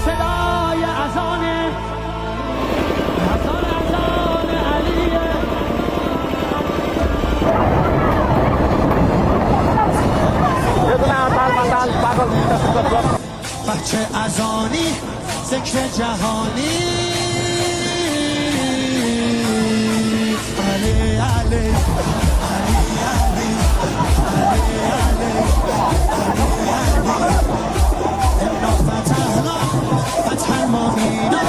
صدای اذانه اذان علیه. بچه اذانی ذکر جهانی علی علی علی علی علی علی انا فتحنا فتحا مبینا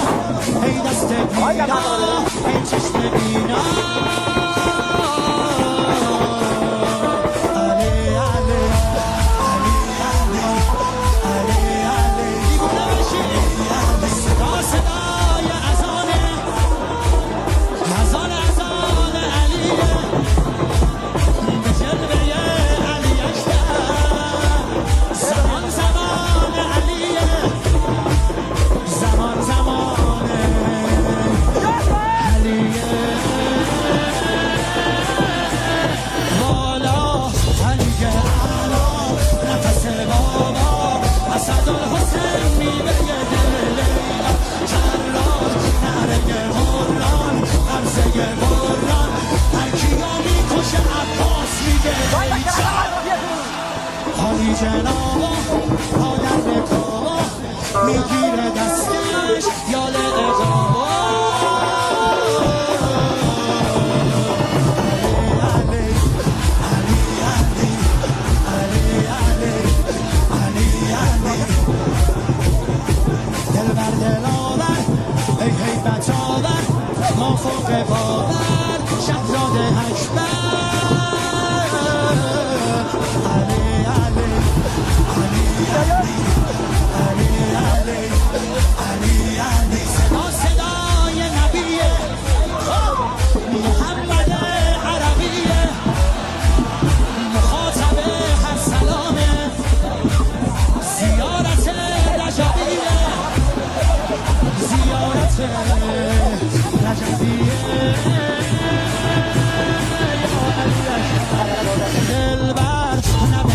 ای دست بینا ای چشم بینا حالی جنابا آدم به کابا میگیره دستش یال اقابا علی علی علی علی علی علی دل بر دل آور ای هیبت آور ما فوق باور شهزاد اکبر دلبر نبه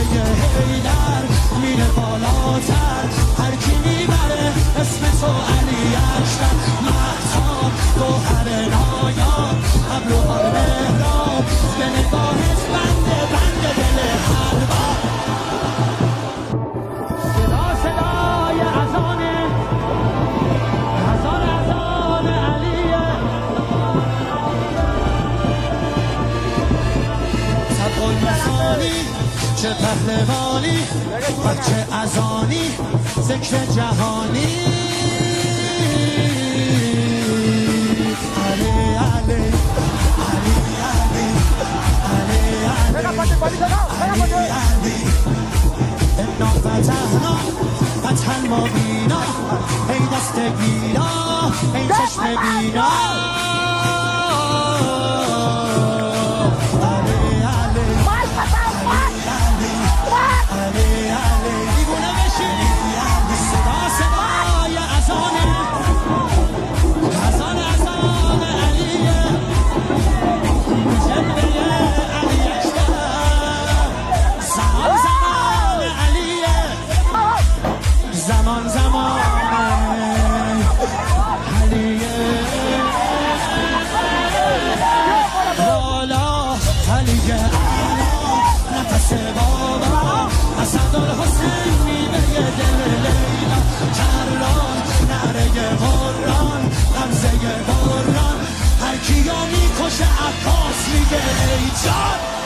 هیدر میره بالاتر هر کی میبره اسم تو علی اکبر مهتاب گوهر نایاب ابروها مهراب به نگاهت بنده بنده دل هر بار صدای اذانه اذان علیه. چه پهلوانی بچه اذانی ذکر جهانی علی علی علی علی علی علی علی انا فتحنا فتحا مبینا ای دست بینا ای چشم بینا زمان زمان علیه بالا علیه اعلا نفس بابا اسدالحسین میوه دل لیلا کران نره قرآن غمزه قرآن هر کیو میکشه عباس میگه ای جان